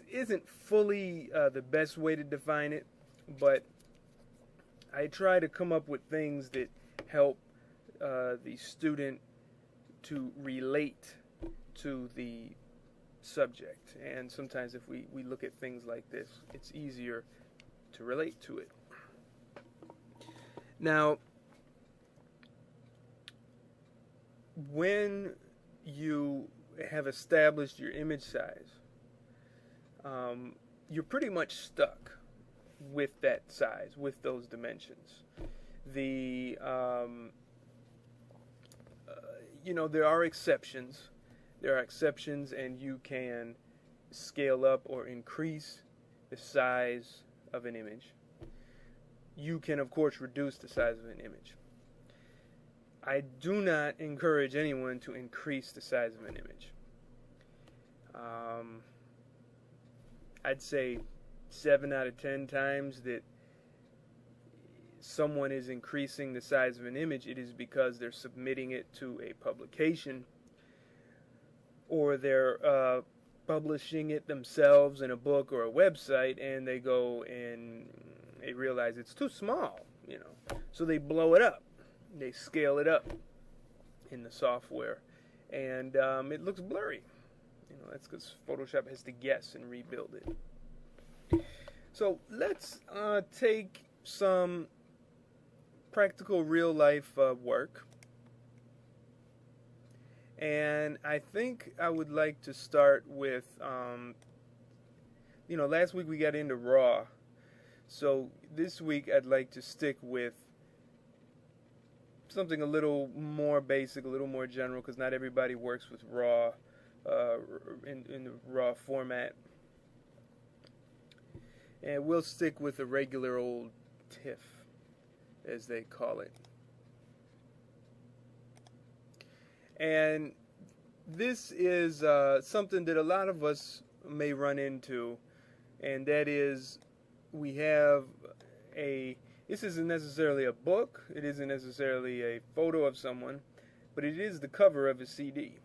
isn't fully the best way to define it, but I try to come up with things that help the student to relate to the subject. And sometimes if we look at things like this, it's easier to relate to it. Now, when you have established your image size, you're pretty much stuck with that size, with those dimensions. The there are exceptions. There are exceptions, and you can scale up or increase the size of an image. You can, of course, reduce the size of an image. I do not encourage anyone to increase the size of an image. I'd say 7 out of 10 times that someone is increasing the size of an image, it is because they're submitting it to a publication, or they're publishing it themselves in a book or a website, and they go and they realize it's too small, so they blow it up. They scale it up in the software, and it looks blurry. That's because Photoshop has to guess and rebuild it. So let's take some practical real-life work. And I think I would like to start with, last week we got into RAW. So this week I'd like to stick with something a little more basic, a little more general, because not everybody works with RAW in the RAW format. And we'll stick with a regular old TIFF, as they call it. And this is something that a lot of us may run into, and that is we have this isn't necessarily a book, it isn't necessarily a photo of someone, but it is the cover of a CD.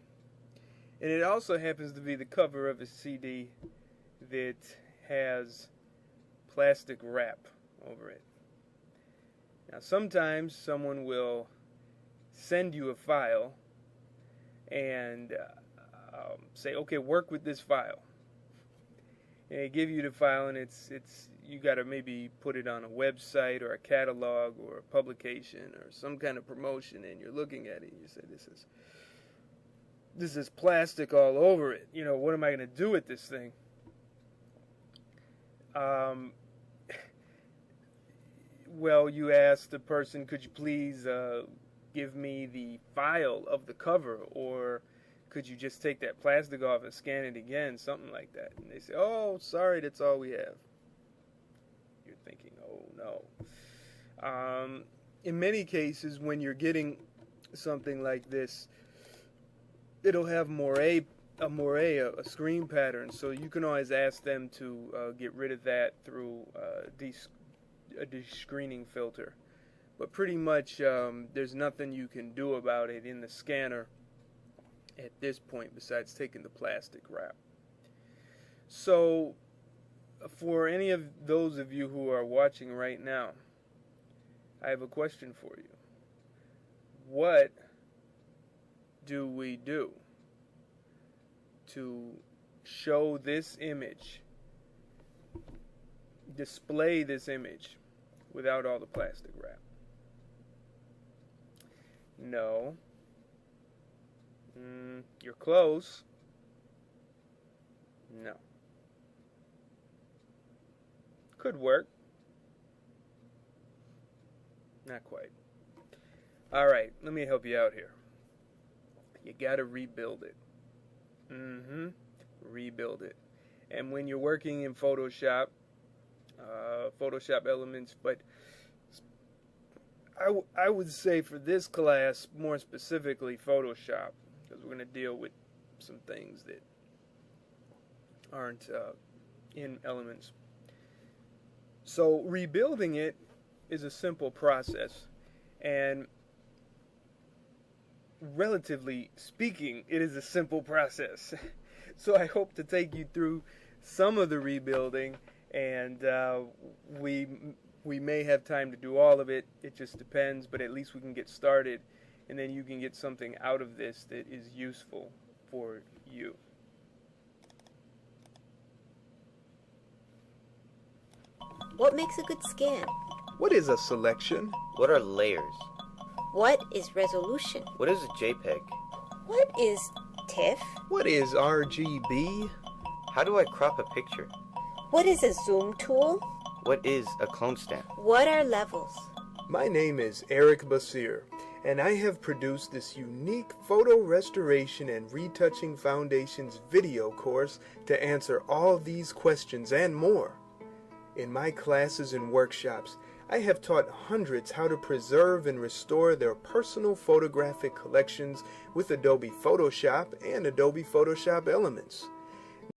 And it also happens to be the cover of a CD that has plastic wrap over it. Now sometimes someone will send you a file and say, okay, work with this file. And they give you the file, and it's you got to maybe put it on a website or a catalog or a publication or some kind of promotion, and you're looking at it and you say, this is plastic all over it. What am I going to do with this thing? Well, you ask the person, could you please give me the file of the cover, or could you just take that plastic off and scan it again, something like that. And they say, oh, sorry, that's all we have. You're thinking, oh, no. In many cases, when you're getting something like this, it'll have a screen pattern, so you can always ask them to get rid of that through a descreening filter. But pretty much there's nothing you can do about it in the scanner at this point besides taking the plastic wrap. So for any of those of you who are watching right now, I have a question for you. What do we do to show this image, display this image without all the plastic wrap? No. You're close. No. Could work. Not quite. Alright, let me help you out here. You gotta rebuild it. Rebuild it. And when you're working in Photoshop, Photoshop elements, but I would say for this class, more specifically Photoshop, because we're going to deal with some things that aren't in Elements. So rebuilding it is a simple process, and relatively speaking, it is a simple process. So I hope to take you through some of the rebuilding, and we may have time to do all of it. It just depends, but at least we can get started, and then you can get something out of this that is useful for you. What makes a good scan? What is a selection? What are layers? What is resolution? What is a JPEG? What is TIFF? What is RGB? How do I crop a picture? What is a zoom tool? What is a clone stamp? What are levels? My name is Eric Basir, and I have produced this unique photo restoration and retouching foundations video course to answer all these questions and more. In my classes and workshops, I have taught hundreds how to preserve and restore their personal photographic collections with Adobe Photoshop and Adobe Photoshop Elements.